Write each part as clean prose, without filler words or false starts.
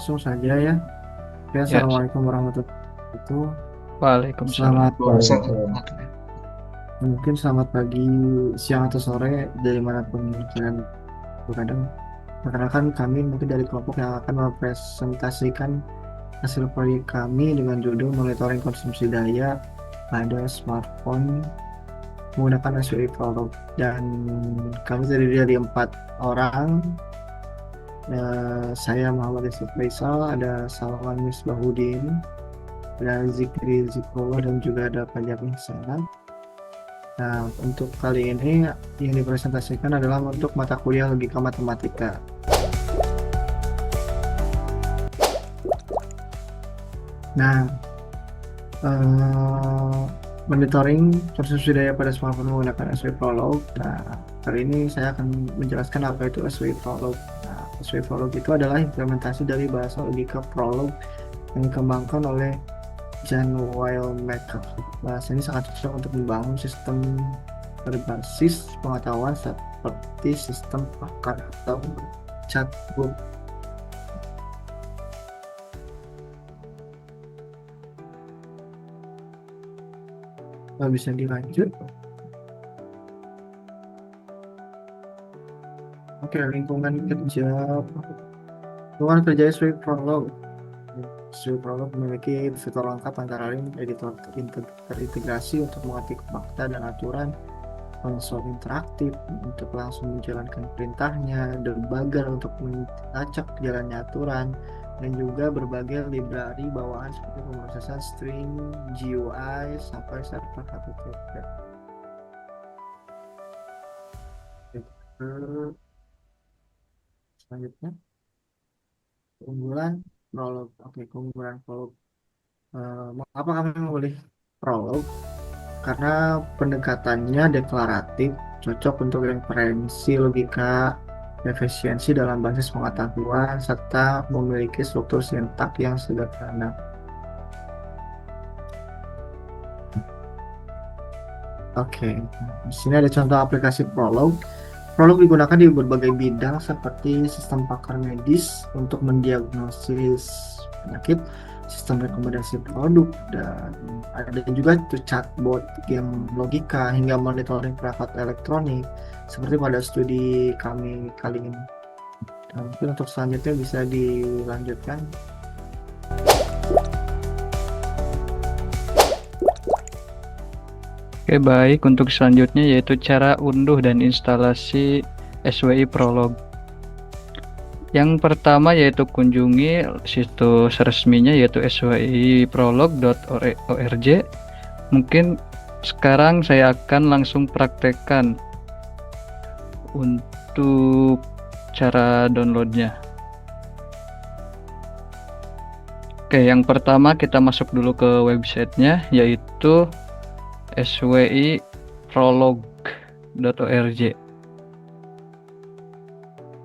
langsung saja ya. Oke, Ya, Assalamualaikum warahmatullahi wabarakatuh. Waalaikumsalam. Selamat, Waalaikumsalam. mungkin selamat pagi, siang atau sore dari manapun kalian berada. Perkenalkan kami mungkin dari kelompok yang akan mempresentasikan hasil proyek kami dengan judul monitoring konsumsi daya pada smartphone menggunakan SWI Prolog, dan kami terdiri dari 4 orang. Saya Muhammad Yusuf Faisal, ada Salman Misbahudin, ada Zikri Zikrullah, dan juga ada Fajar Ihsan. Nah, untuk kali ini yang dipresentasikan adalah untuk mata kuliah logika matematika. Nah, eh, monitoring konsumsi daya pada smartphone menggunakan SW Prolog. Nah, kali ini saya akan menjelaskan apa itu SW Prolog. Nah, SW Prolog itu adalah implementasi dari bahasa logika Prolog yang dikembangkan oleh Jan Willemakers. Bahasa ini sangat cocok untuk membangun sistem berbasis pengetahuan seperti sistem pakar atau chatbot. Bisa dilanjut. Oke, lingkungan kerja SW Prolog. SW Prolog memiliki fitur lengkap antara lain editor terintegrasi untuk mengetik fakta dan aturan, konsol interaktif untuk langsung menjalankan perintahnya, debugger untuk melacak jalannya aturan, dan juga berbagai library bawaan seperti pemrosesan string, GUI, sampai server HTTP. Selanjutnya, keunggulan Prolog. Oke, keunggulan Prolog. Mengapa kami memilih Prolog? Karena pendekatannya deklaratif, cocok untuk inferensi logika, efisiensi dalam basis pengetahuan, serta memiliki struktur sintak yang sederhana. Oke, di sini ada contoh aplikasi Prolog. Prolog digunakan di berbagai bidang seperti sistem pakar medis untuk mendiagnosis penyakit, sistem rekomendasi produk, dan ada juga itu chatbot, game logika, hingga monitoring perangkat elektronik seperti pada studi kami kali ini. Dan mungkin untuk selanjutnya bisa dilanjutkan. Oke, baik. Untuk selanjutnya yaitu cara unduh dan instalasi SWI Prolog. Yang pertama yaitu kunjungi situs resminya yaitu swiprolog.org. Mungkin sekarang saya akan langsung praktekkan untuk cara downloadnya. Oke, yang pertama kita masuk dulu ke websitenya yaitu swiprolog.org.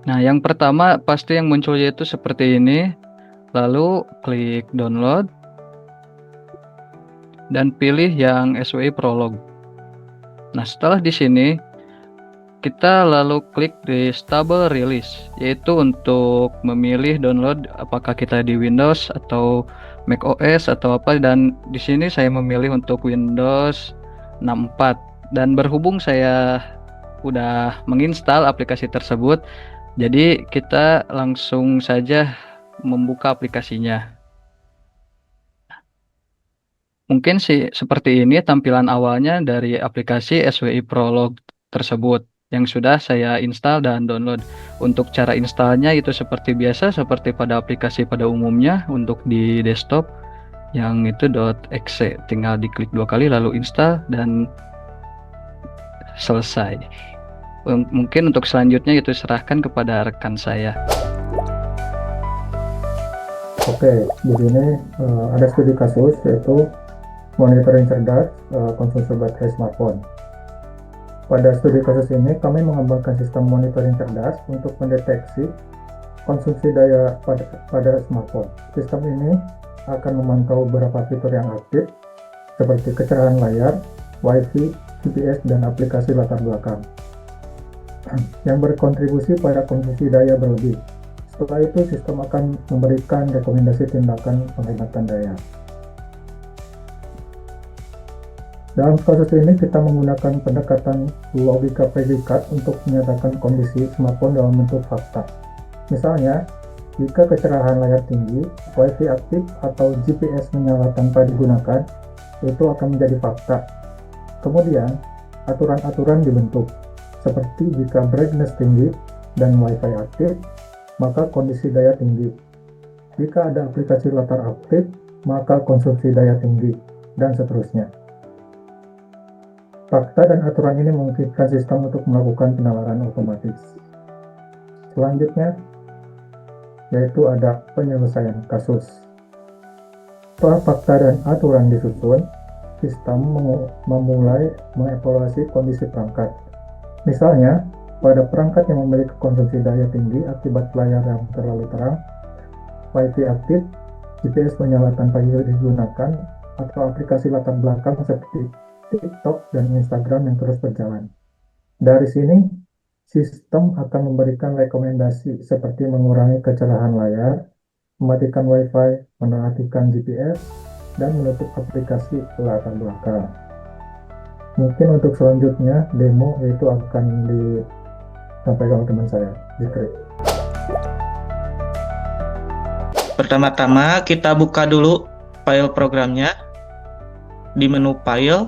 Nah, yang pertama pasti yang muncul yaitu seperti ini. Lalu klik download dan pilih yang SWI Prolog. Nah, setelah di sini kita lalu klik di stable release, yaitu untuk memilih download apakah kita di Windows atau Mac OS atau apa, dan di sini saya memilih untuk Windows 64. Dan berhubung saya udah menginstal aplikasi tersebut, jadi kita langsung saja membuka aplikasinya. Mungkin sih seperti ini tampilan awalnya dari aplikasi SWI Prolog tersebut yang sudah saya install dan download. Untuk cara installnya itu seperti biasa, seperti pada aplikasi pada umumnya untuk di desktop yang itu .exe. Tinggal diklik 2 kali lalu install dan selesai. Mungkin untuk selanjutnya itu serahkan kepada rekan saya. Oke, di sini ada studi kasus yaitu monitoring cerdas konsumsi baterai smartphone. Pada studi kasus ini, kami mengembangkan sistem monitoring cerdas untuk mendeteksi konsumsi daya pada smartphone. Sistem ini akan memantau beberapa fitur yang aktif, seperti kecerahan layar, WiFi, GPS, dan aplikasi latar belakang yang berkontribusi pada konsumsi daya berlebih, Setelah itu sistem akan memberikan rekomendasi tindakan penghematan daya. Dalam kasus ini kita menggunakan pendekatan logika predikat untuk menyatakan kondisi smartphone dalam bentuk fakta. Misalnya, jika kecerahan layar tinggi, WiFi aktif atau GPS menyala tanpa digunakan, itu akan menjadi fakta. Kemudian, aturan-aturan dibentuk, seperti jika brightness tinggi dan WiFi aktif, maka kondisi daya tinggi. Jika ada aplikasi latar aktif, maka konsumsi daya tinggi, dan seterusnya. Fakta dan aturan ini memungkinkan sistem untuk melakukan penalaran otomatis. Selanjutnya, yaitu ada penyelesaian kasus. Setelah fakta dan aturan disusun, sistem memulai mengevaluasi kondisi perangkat. Misalnya, pada perangkat yang memiliki konsumsi daya tinggi akibat layar yang terlalu terang, WiFi aktif, GPS menyala tanpa digunakan, atau aplikasi latar belakang seperti TikTok dan Instagram yang terus berjalan. Dari sini, sistem akan memberikan rekomendasi seperti mengurangi kecerahan layar, mematikan WiFi, menaatikan GPS, dan menutup aplikasi latar belakang. Mungkin untuk selanjutnya, demo itu akan disampaikan oleh teman saya, Zikri. Pertama-tama kita buka dulu file programnya. Di menu file,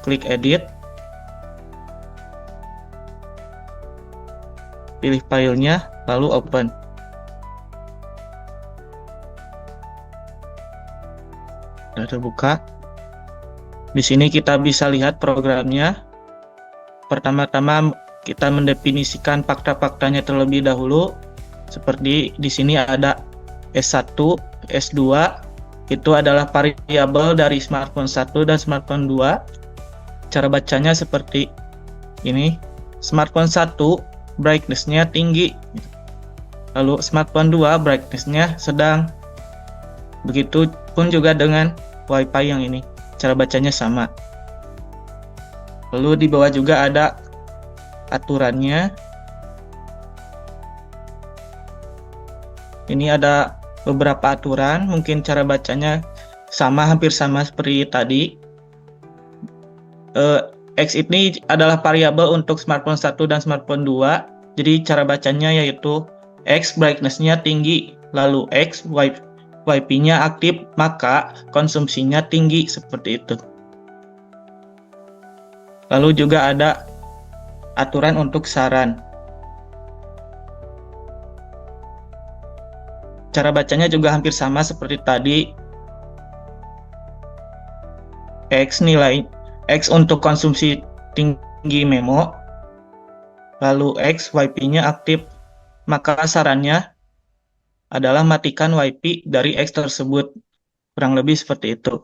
klik edit, pilih filenya, lalu open. Sudah terbuka. Di sini kita bisa lihat programnya. Pertama-tama kita mendefinisikan fakta-faktanya terlebih dahulu. Seperti di sini ada S1, S2, itu adalah variabel dari smartphone 1 dan smartphone 2. Cara bacanya seperti ini. Smartphone 1 brightness-nya tinggi. Lalu smartphone 2 brightness-nya sedang. Begitu pun juga dengan WiFi yang ini. Cara bacanya sama. Lalu di bawah juga ada aturannya. Ini ada beberapa aturan, mungkin cara bacanya sama, hampir sama seperti tadi. X ini adalah variabel untuk smartphone 1 dan smartphone 2. Jadi cara bacanya yaitu X brightness-nya tinggi, lalu X WiFi-nya aktif, maka konsumsinya tinggi, seperti itu. Lalu juga ada aturan untuk saran. Cara bacanya juga hampir sama seperti tadi. X untuk konsumsi tinggi memo, lalu X WiFi-nya aktif, maka sarannya adalah matikan WiFi dari X tersebut. Kurang lebih seperti itu.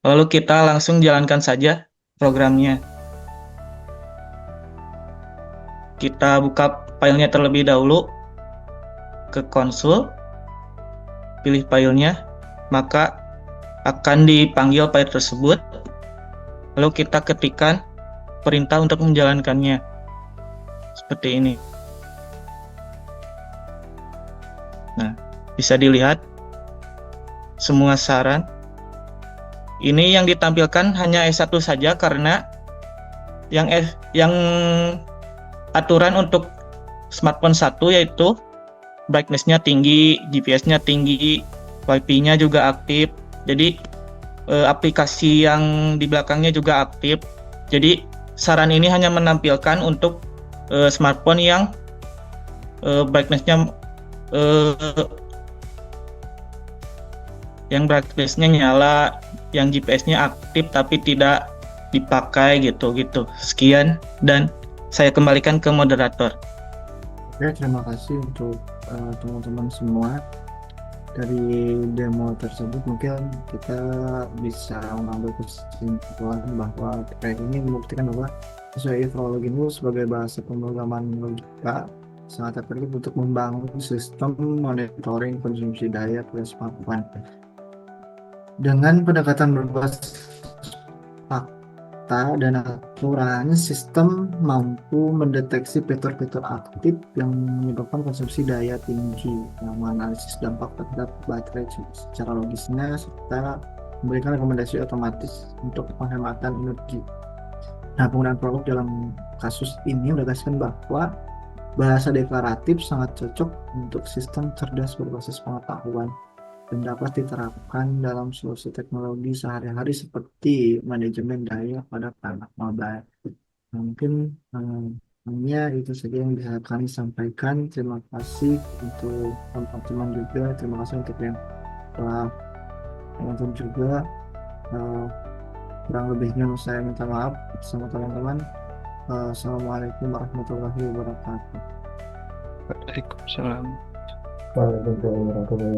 Lalu kita langsung jalankan saja programnya. Kita buka filenya terlebih dahulu. Ke konsul, pilih filenya, maka akan dipanggil file tersebut. Lalu kita ketikkan perintah untuk menjalankannya. Seperti ini. Nah, bisa dilihat semua saran. Ini yang ditampilkan hanya S1 saja karena yang aturan untuk smartphone 1 yaitu brightness-nya tinggi, GPS-nya tinggi, WiFi-nya juga aktif. Jadi aplikasi yang di belakangnya juga aktif. Jadi saran ini hanya menampilkan untuk smartphone yang brightness-nya nyala, yang GPS-nya aktif tapi tidak dipakai gitu. Sekian, dan saya kembalikan ke moderator. Oke, terima kasih untuk teman-teman semua. Dari demo tersebut mungkin kita bisa mengambil kesimpulan bahwa proyek ini membuktikan bahwa SWI Prolog ini sebagai bahasa pemrograman logika sangat efektif untuk membangun sistem monitoring konsumsi daya pada smartphone. Dengan pendekatan berbasis fakta data dan aturan, sistem mampu mendeteksi fitur-fitur aktif yang menyebabkan konsumsi daya tinggi, menganalisis dampak terhadap baterai secara logisnya, serta memberikan rekomendasi otomatis untuk penghematan energi. Nah, penggunaan Prolog dalam kasus ini menegaskan bahwa bahasa deklaratif sangat cocok untuk sistem cerdas berbasis pengetahuan dan dapat diterapkan dalam solusi teknologi sehari-hari seperti manajemen daya pada perangkat mobile. Mungkin hanya itu saja yang bisa kami sampaikan. Terima kasih untuk teman-teman juga. Terima kasih untuk yang telah menonton juga. Kurang lebihnya saya minta maaf sama teman-teman. Assalamualaikum warahmatullahi wabarakatuh. Waalaikumsalam. Waalaikumsalam warahmatullahi wabarakatuh.